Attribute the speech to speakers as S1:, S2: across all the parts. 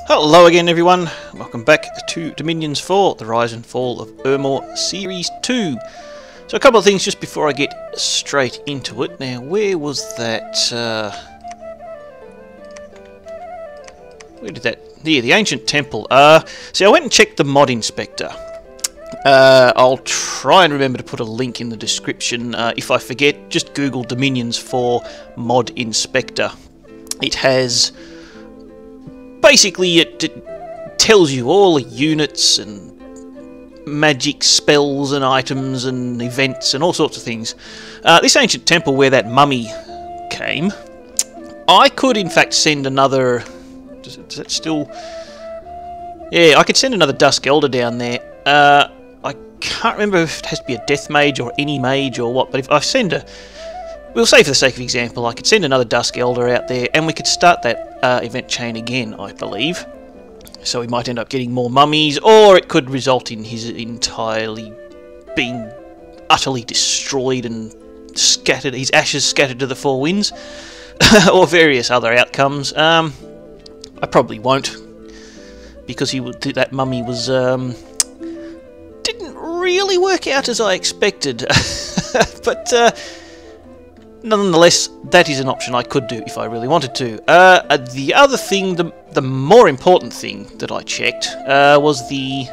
S1: Hello again everyone, welcome back to Dominions 4, the Rise and Fall of Ermor Series 2. So a couple of things just before I get straight into it. Now where was that, where did that, yeah, the Ancient Temple. See, I went and checked the mod inspector. I'll try and remember to put a link in the description. If I forget, just Google Dominions 4 mod inspector. It has... basically, it tells you all the units and magic spells and items and events and all sorts of things. This ancient temple where that mummy came, I could in fact send another... Does that still... Yeah, I could send another Dusk Elder down there. I can't remember if it has to be a Death Mage or any mage or what, but if I send a... We'll say for the sake of example, I could send another Dusk Elder out there and we could start that event chain again, I believe. So we might end up getting more mummies, or it could result in his entirely being utterly destroyed and scattered, his ashes scattered to the four winds, or various other outcomes. I probably won't, because that mummy was didn't really work out as I expected, but. Nonetheless, that is an option I could do if I really wanted to. The other thing, the more important thing that I checked, was the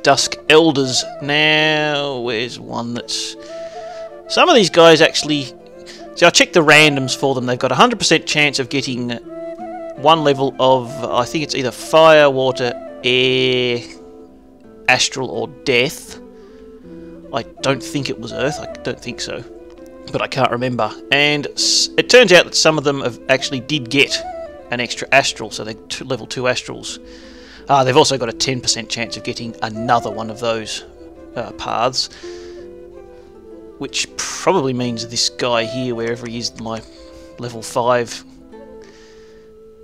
S1: Dusk Elders. Now, where's one that's... Some of these guys actually... See, I checked the randoms for them. They've got a 100% chance of getting one level of, I think it's either Fire, Water, Air, Astral, or Death. I don't think it was Earth. I don't think so. But I can't remember, and it turns out that some of them have actually did get an extra astral, so they're level 2 astrals. They've also got a 10% chance of getting another one of those paths, which probably means this guy here, wherever he is, my level 5,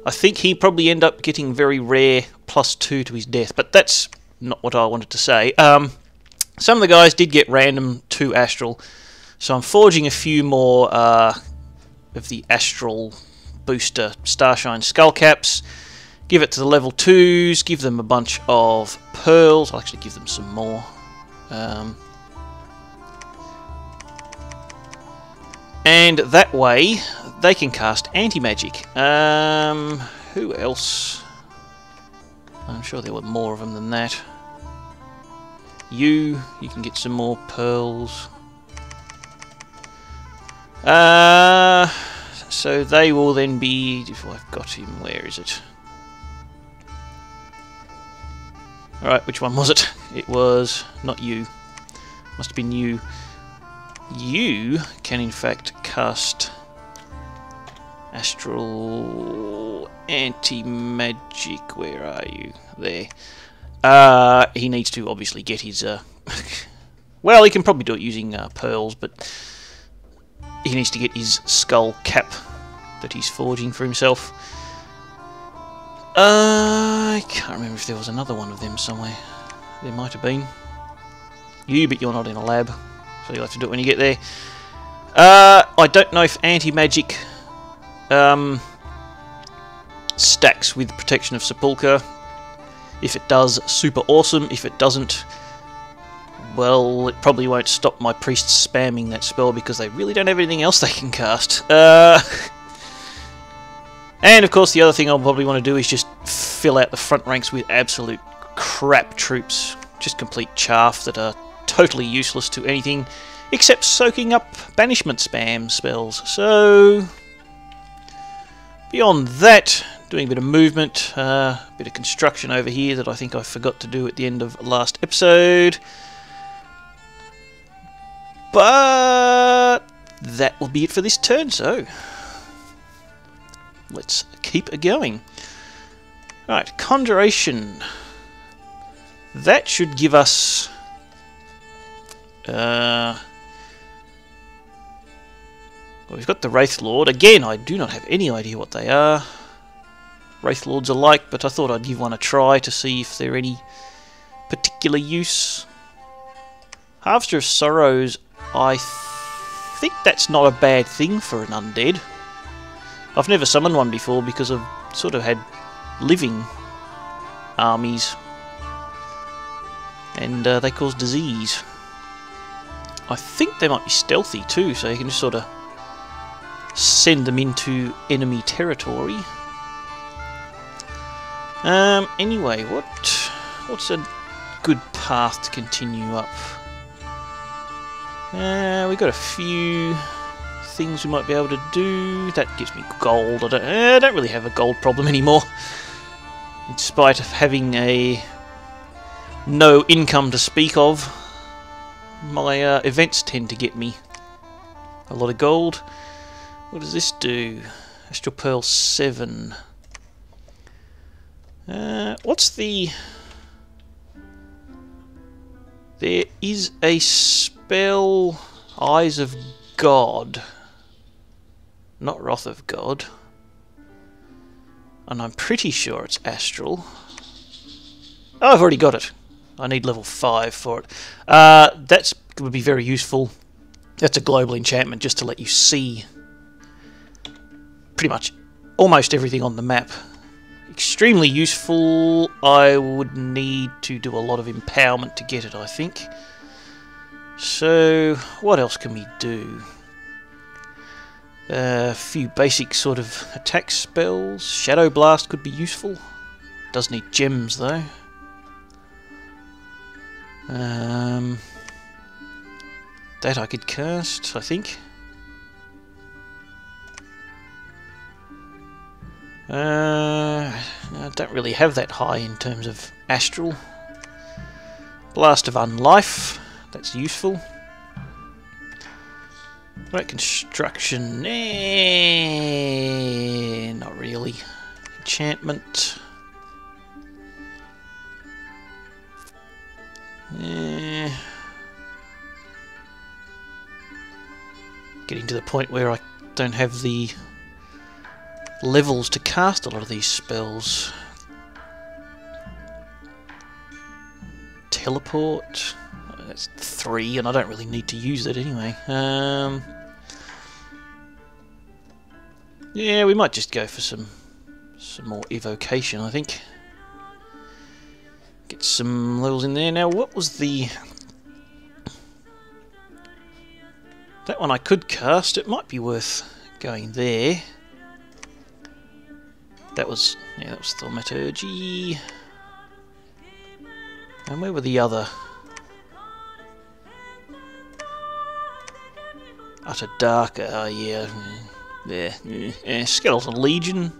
S1: I think he probably end up getting very rare +2 to his death, but that's not what I wanted to say. Some of the guys did get random 2 astral. So I'm forging a few more of the Astral Booster Starshine Skullcaps, give it to the level 2s, give them a bunch of pearls. I'll actually give them some more. And that way they can cast anti-magic. Who else? I'm sure there were more of them than that. You can get some more pearls. So they will then be, if I've got him, where is it? Alright, which one was it? It was not you. Must have been you. You can in fact cast Astral Anti-Magic. Where are you? There. He needs to obviously get his, well, he can probably do it using pearls, but he needs to get his skull cap that he's forging for himself. I can't remember if there was another one of them somewhere. There might have been. But you're not in a lab, so you'll have to do it when you get there. I don't know if anti-magic stacks with Protection of Sepulchre. If it does, super awesome. If it doesn't, well, it probably won't stop my priests spamming that spell because they really don't have anything else they can cast. And of course the other thing I'll probably want to do is just fill out the front ranks with absolute crap troops. Just complete chaff that are totally useless to anything except soaking up banishment spam spells. So, beyond that, doing a bit of movement, a bit of construction over here that I think I forgot to do at the end of last episode. But that will be it for this turn, so let's keep it going. Right, Conjuration. That should give us... well, we've got the Wraith Lord. Again, I do not have any idea what they are. Wraith Lords alike, but I thought I'd give one a try to see if they're any particular use. Harvester of Sorrows, I think that's not a bad thing for an undead. I've never summoned one before because I've sort of had living armies. And they cause disease. I think they might be stealthy too, so you can just sort of send them into enemy territory. Anyway, what's a good path to continue up? We've got a few things we might be able to do. That gives me gold. I don't really have a gold problem anymore. In spite of having no income to speak of, my events tend to get me a lot of gold. What does this do? Astral Pearl 7. What's the... There is a spell... Eyes of God. Not Wrath of God. And I'm pretty sure it's Astral. Oh, I've already got it. I need level 5 for it. That would be very useful. That's a global enchantment just to let you see pretty much almost everything on the map. Extremely useful. I would need to do a lot of empowerment to get it, I think. So, what else can we do? A few basic sort of attack spells. Shadow Blast could be useful. Does need gems though. That I could cast, I think. I don't really have that high in terms of astral. Blast of Unlife, that's useful. Right, construction, not really. Enchantment. Getting to the point where I don't have the levels to cast a lot of these spells. Teleport. That's 3, and I don't really need to use it anyway. Yeah, we might just go for some more evocation, I think. Get some levels in there. Now, what was the... That one I could cast. It might be worth going there. That was Thaumaturgy. And where were the other? Utter Dark. Yeah. There. Skeletal Legion.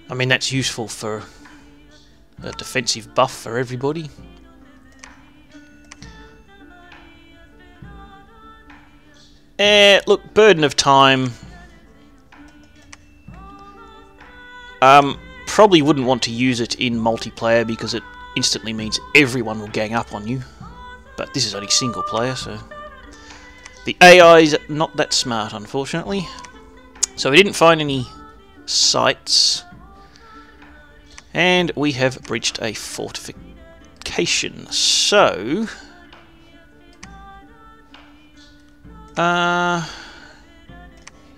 S1: I mean, that's useful for a defensive buff for everybody. Look, Burden of Time. Probably wouldn't want to use it in multiplayer because it instantly means everyone will gang up on you. But this is only single player, so... The AI's not that smart, unfortunately. So we didn't find any sites. And we have breached a fortification. So...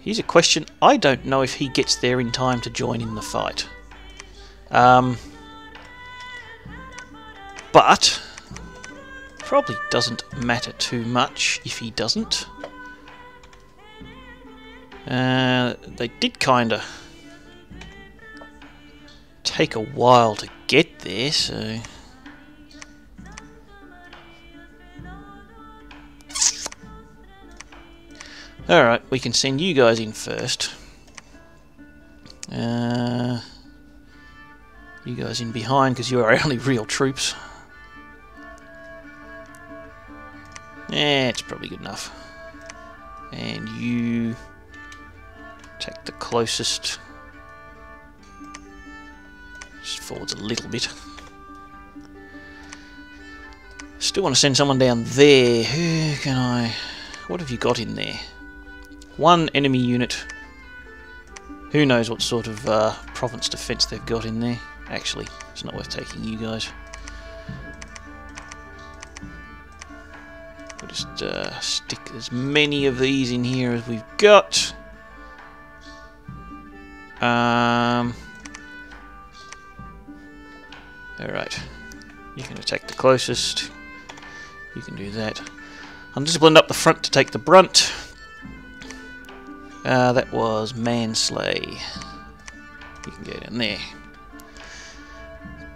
S1: here's a question. I don't know if he gets there in time to join in the fight. But probably doesn't matter too much if he doesn't. They did kinda take a while to get there, so... Alright, we can send you guys in first. You guys in behind, because you're our only real troops. Yeah, it's probably good enough. And you take the closest. Just forwards a little bit. Still want to send someone down there. Who can I... What have you got in there? One enemy unit. Who knows what sort of province defense they've got in there. Actually, it's not worth taking you guys. We'll just stick as many of these in here as we've got. Alright. You can attack the closest. You can do that. Undisciplined up the front to take the brunt. That was manslay. You can get in there.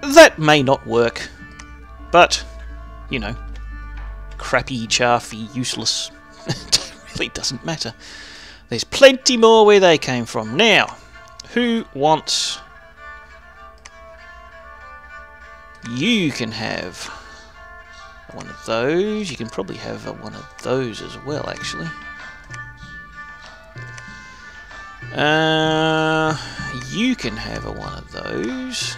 S1: That may not work, but, you know, crappy, chaffy, useless. It really doesn't matter. There's plenty more where they came from. Now, who wants... You can have one of those. You can probably have one of those as well, actually. You can have one of those.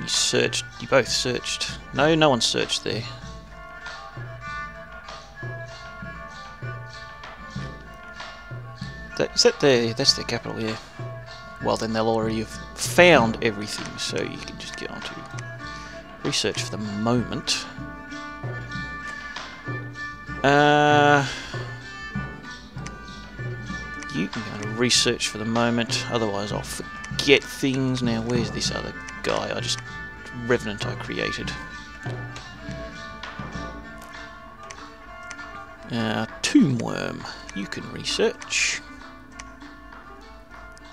S1: You searched. You both searched. No, no one searched there. Is that their... That's their capital, yeah. Well, then they'll already have found everything, so you can just get on to research for the moment. You can go to research for the moment, otherwise I'll forget things. Now, where's this other guy? Revenant I created. Tombworm, you can research.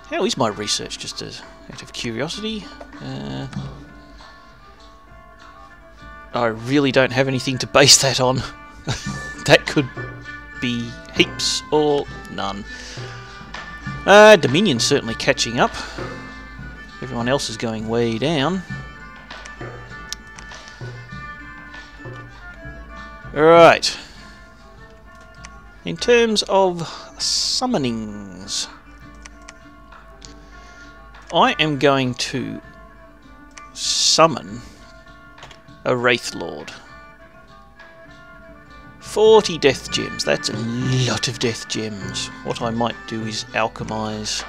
S1: How is my research, just out of curiosity? I really don't have anything to base that on. That could be heaps or none. Dominion's certainly catching up. Everyone else is going way down. Right. In terms of summonings, I am going to summon a Wraith Lord. 40 death gems, that's a lot of death gems. What I might do is alchemize.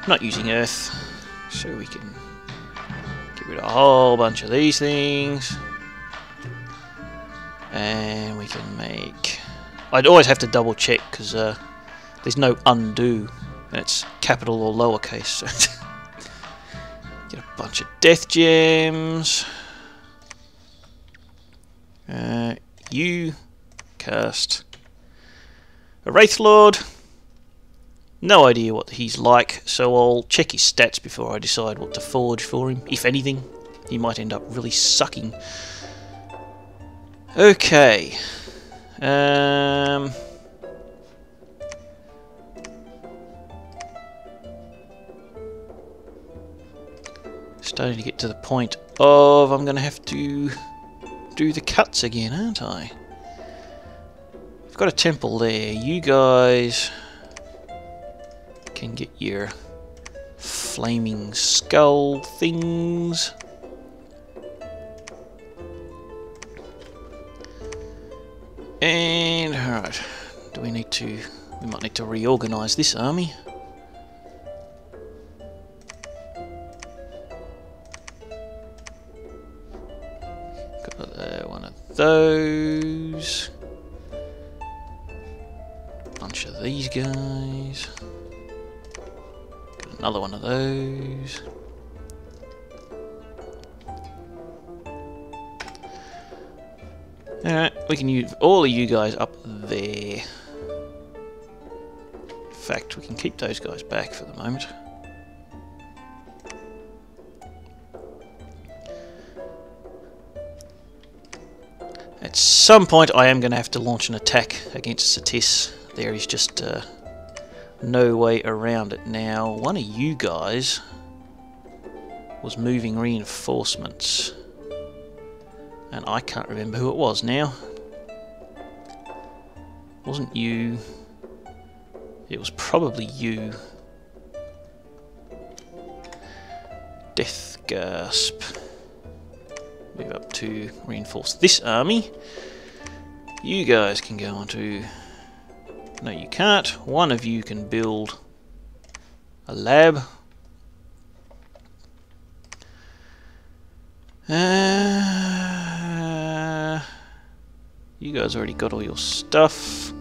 S1: Not using earth, so we can get rid of a whole bunch of these things. And we can make... I'd always have to double check because there's no undo. And it's capital or lowercase. So get a bunch of death gems. You cast a Wraith Lord. No idea what he's like, so I'll check his stats before I decide what to forge for him. If anything, he might end up really sucking. Okay. Starting to get to the point of I'm going to have to do the cuts again, aren't I? I've got a temple there. You guys can get your flaming skull things. And alright, do we need to... We might need to reorganise this army. Got one of those. Bunch of these guys. Got another one of those. Alright, we can use all of you guys up there. In fact, we can keep those guys back for the moment. At some point I am going to have to launch an attack against Satis. There is just no way around it now. One of you guys was moving reinforcements. And I can't remember who it was now. Wasn't you. It was probably you. Death Gasp. Move up to reinforce this army. You guys can go on to... No, you can't. One of you can build a lab. You guys already got all your stuff.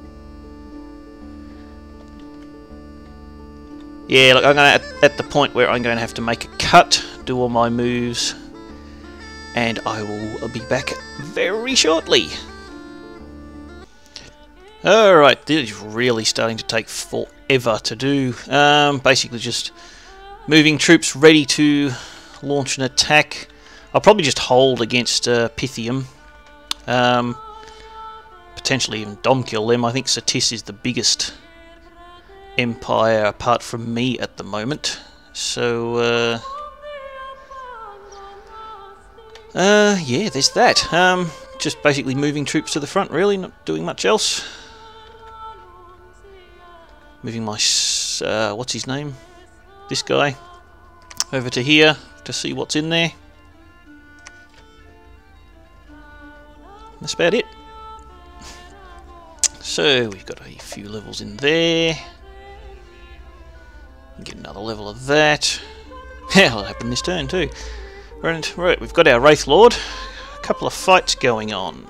S1: Yeah, look, I'm going to at the point where I'm going to have to make a cut, do all my moves, and I will be back very shortly. Alright, this is really starting to take forever to do. Basically just moving troops ready to launch an attack. I'll probably just hold against Pythium. Potentially even dom kill them. I think Satis is the biggest empire apart from me at the moment. So, yeah, there's that. Just basically moving troops to the front, really, not doing much else. Moving my, what's his name? This guy. Over to here to see what's in there. That's about it. So, we've got a few levels in there. Get another level of that. Yeah, that'll happen this turn too. Right, we've got our Wraith Lord. A couple of fights going on.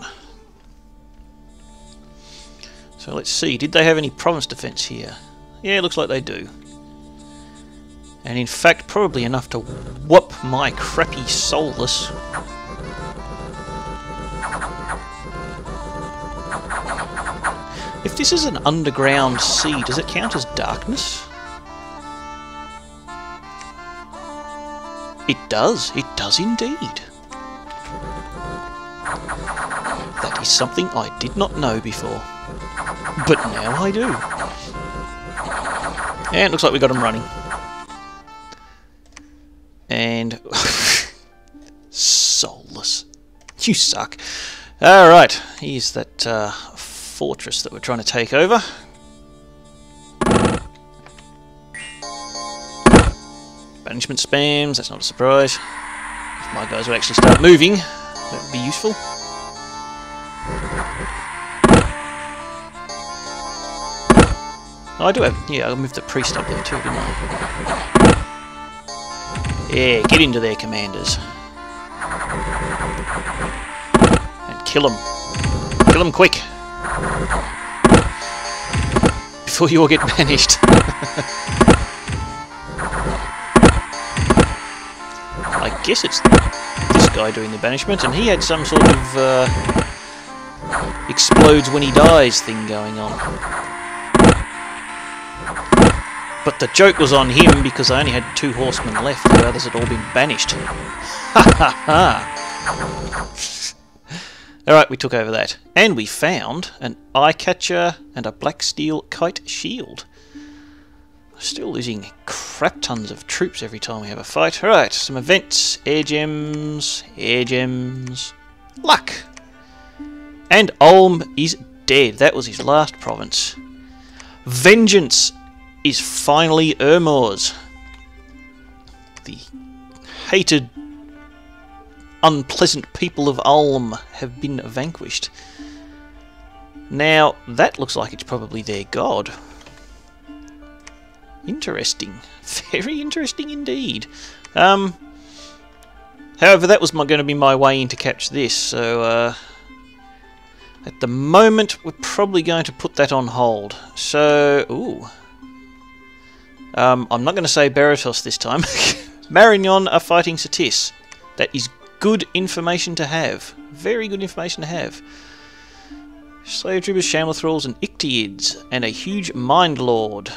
S1: So let's see, did they have any province defense here? Yeah, looks like they do. And in fact, probably enough to whoop my crappy soulless. If this is an underground sea, does it count as darkness? It does indeed. That is something I did not know before. But now I do. And it looks like we got him running. And... soulless. You suck. Alright, here's that fortress that we're trying to take over. Banishment spams, that's not a surprise. If my guys would actually start moving, that would be useful. Oh, I do have... yeah, I moved the priest up there too, didn't I? Yeah, get into there, commanders. And kill them. Kill them quick. Before you all get banished. I guess it's this guy doing the banishment, and he had some sort of explodes when he dies thing going on. But the joke was on him because I only had 2 horsemen left, the others had all been banished. Ha ha ha! Alright, we took over that. And we found an eye catcher and a black steel kite shield. Still losing crap tons of troops every time we have a fight. Alright, some events. Air gems. Air gems. Luck! And Ulm is dead. That was his last province. Vengeance is finally Ermor's. The hated, unpleasant people of Ulm have been vanquished. Now, that looks like it's probably their god. Interesting. Very interesting indeed. However, that was going to be my way in to catch this, so at the moment we're probably going to put that on hold. So, ooh. I'm not going to say Baratos this time. Marignon are fighting Satis. That is good information to have. Very good information to have. Slave Troopers, Shamble Thralls and Ictiids, and a huge Mind Lord.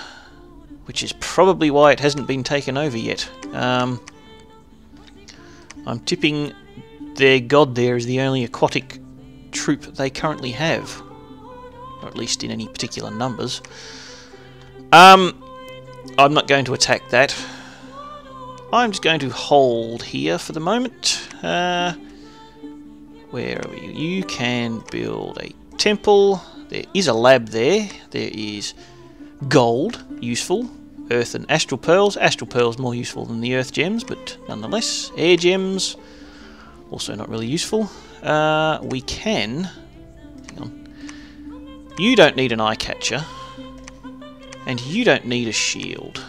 S1: Which is probably why it hasn't been taken over yet. I'm tipping their god there is the only aquatic troop they currently have. Or at least in any particular numbers. I'm not going to attack that. I'm just going to hold here for the moment. Where are we? You can build a temple. There is a lab there. There is gold, useful. Earth and astral pearls. Astral pearls more useful than the earth gems, but nonetheless. Air gems, also not really useful. We can... hang on. You don't need an eye catcher. And you don't need a shield.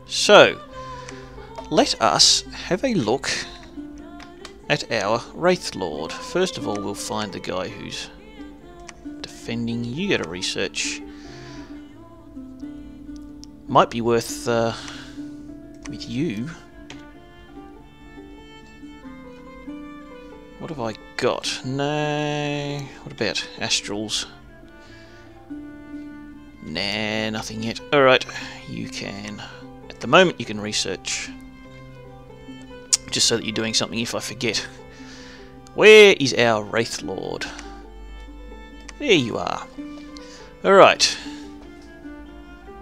S1: So, let us have a look at our Wraith Lord. First of all, we'll find the guy who's defending. You get a research. might be worth with you. What have I got? No. What about astrals? Nah, nothing yet. Alright, you can. At the moment, you can research. Just so that you're doing something if I forget. Where is our Wraith Lord? There you are. Alright.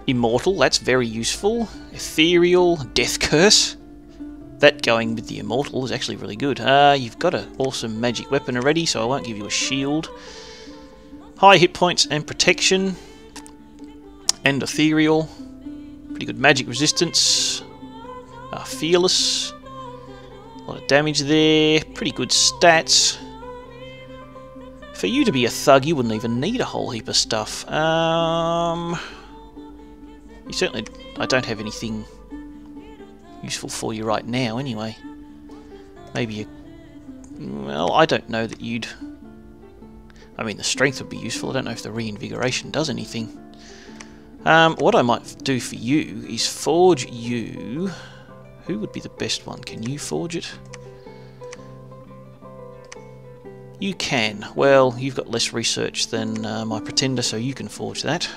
S1: Immortal, that's very useful. Ethereal, Death Curse. That going with the Immortal is actually really good. You've got an awesome magic weapon already, so I won't give you a shield. High hit points and protection. And Ethereal. Pretty good magic resistance. Fearless. A lot of damage there. Pretty good stats. For you to be a thug, you wouldn't even need a whole heap of stuff. You certainly... I don't have anything useful for you right now, anyway. Maybe you... Well, I don't know that you'd... I mean, the strength would be useful. I don't know if the reinvigoration does anything. What I might do for you is forge you... Who would be the best one? Can you forge it? You can. Well, you've got less research than my pretender, so you can forge that.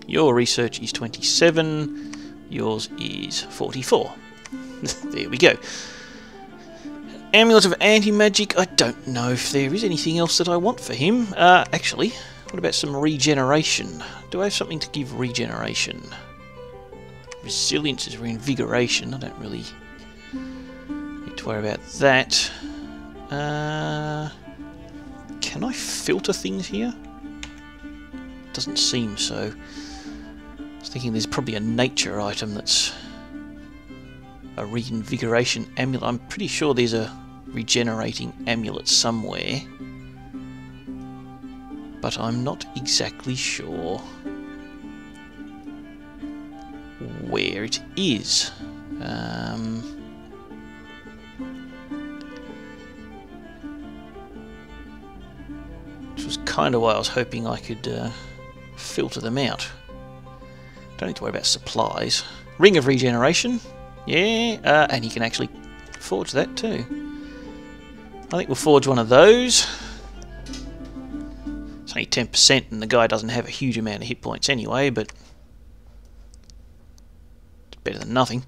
S1: Your research is 27. Yours is 44. There we go. Amulet of Anti-Magic. I don't know if there is anything else that I want for him. Actually, what about some regeneration? Do I have something to give regeneration? Resilience is reinvigoration. I don't really need to worry about that. Can I filter things here? Doesn't seem so. I was thinking there's probably a nature item that's a reinvigoration amulet. I'm pretty sure there's a regenerating amulet somewhere, but I'm not exactly sure where it is. Which was kind of why I was hoping I could filter them out. Don't need to worry about supplies. Ring of Regeneration. Yeah, and he can actually forge that too. I think we'll forge one of those. It's only 10% and the guy doesn't have a huge amount of hit points anyway, but it's better than nothing.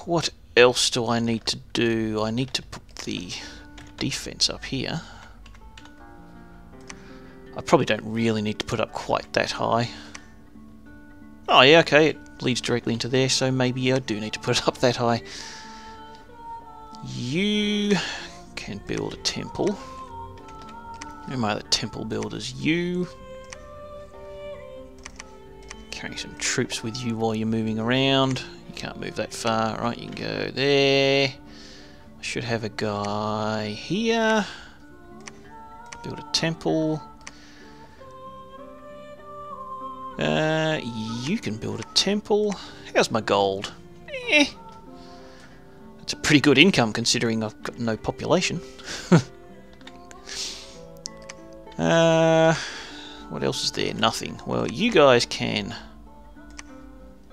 S1: What else do I need to do? I need to put the defense up here. I probably don't really need to put up quite that high. Oh yeah, okay, it leads directly into there, so maybe I do need to put it up that high. You can build a temple. Who am I, the temple builders? You. Carrying some troops with you while you're moving around. You can't move that far. Right, you can go there. I should have a guy here. Build a temple. You can build a temple. How's my gold? That's a pretty good income considering I've got no population. What else is there? Nothing. Well, you guys can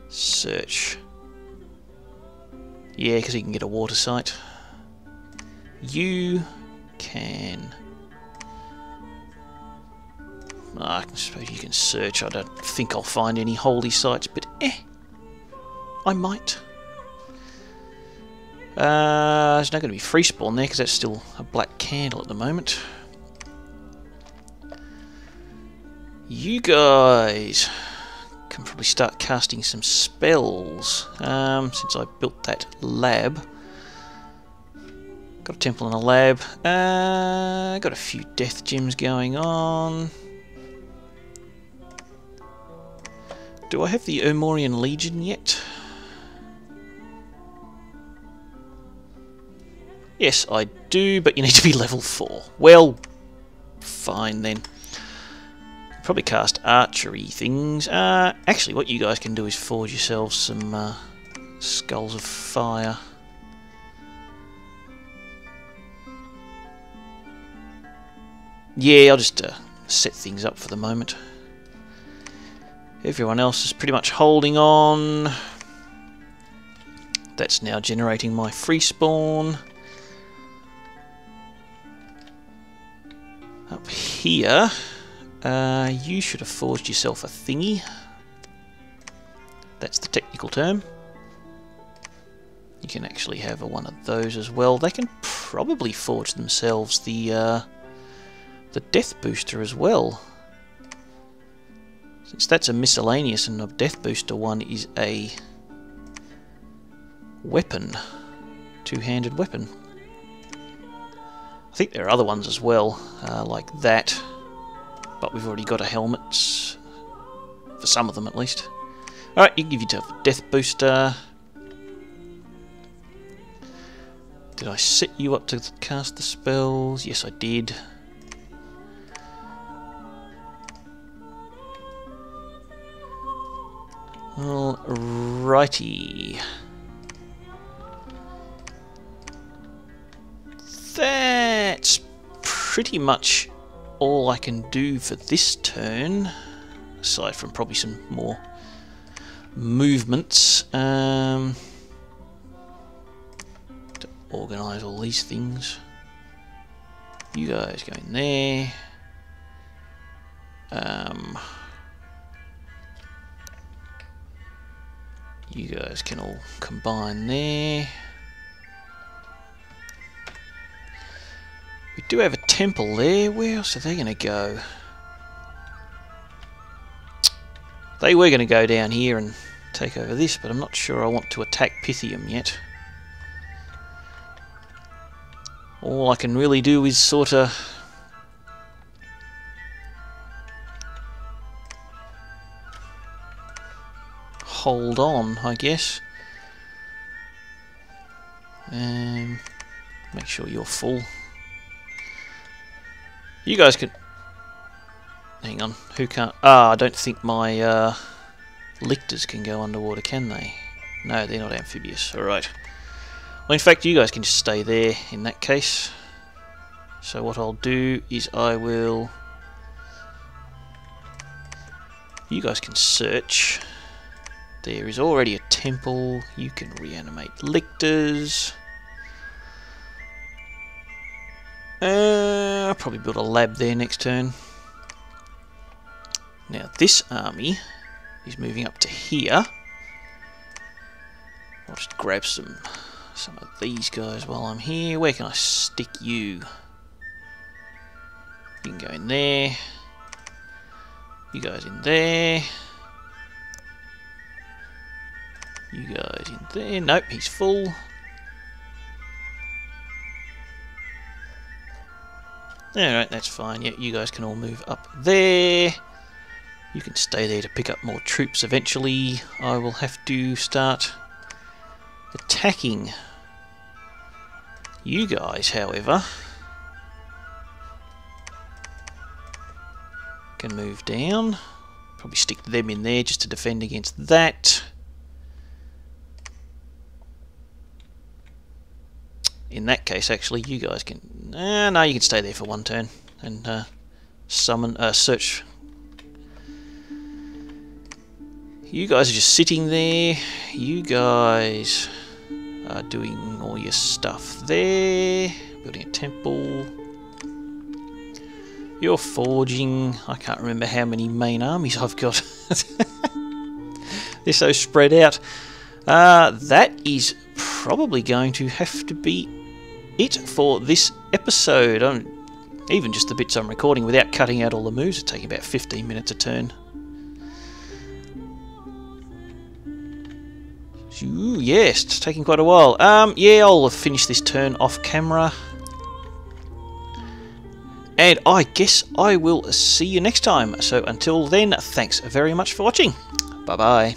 S1: search. Yeah, because you can get a water site. You can... I suppose you can search. I don't think I'll find any holy sites, but I might. There's not going to be free spawn there because that's still a black candle at the moment. You guys can probably start casting some spells since I built that lab. Got a temple and a lab. Got a few death gems going on. Do I have the Ermorian Legion yet? Yes, I do, but you need to be level 4. Well, fine then. Probably cast archery things. Actually, what you guys can do is forge yourselves some skulls of fire. Yeah, I'll just set things up for the moment. Everyone else is pretty much holding on. That's now generating my free spawn. Up here, you should have forged yourself a thingy. That's the technical term. You can actually have one of those as well. They can probably forge themselves the death booster as well. Since that's a miscellaneous and a death booster one is a weapon, two-handed weapon. I think there are other ones as well, like that, but we've already got a helmet, for some of them at least. Alright, you can give yourself a death booster. Did I set you up to cast the spells? Yes, I did. Alrighty. That's pretty much all I can do for this turn, aside from probably some more movements. To organise all these things. You guys go in there. You guys can all combine there. We do have a temple there. Where else are they going to go? They were going to go down here and take over this, but I'm not sure I want to attack Pythium yet. All I can really do is sort of hold on, I guess. Make sure you're full. You guys can... Hang on, who can't... I don't think my lictors can go underwater, can they? No, they're not amphibious. Alright. Well, in fact, you guys can just stay there in that case. So what I'll do is I will... You guys can search. There is already a temple. You can reanimate lictors. I'll probably build a lab there next turn. Now this army is moving up to here. I'll just grab some of these guys while I'm here. Where can I stick you? You can go in there. You guys in there. You guys in there. Nope, he's full. Alright, that's fine. Yeah, you guys can all move up there. You can stay there to pick up more troops eventually. I will have to start attacking. You guys, however, can move down. Probably stick them in there just to defend against that. In that case, actually, you guys can... no, you can stay there for one turn and search. You guys are just sitting there. You guys are doing all your stuff there. Building a temple. You're forging. I can't remember how many main armies I've got. They're so spread out. That is probably going to have to be it for this episode. Even just the bits I'm recording without cutting out all the moves, it's taking about 15 minutes a turn. Ooh, yes, it's taking quite a while. Yeah, I'll finish this turn off camera. And I guess I will see you next time. So until then, thanks very much for watching. Bye-bye.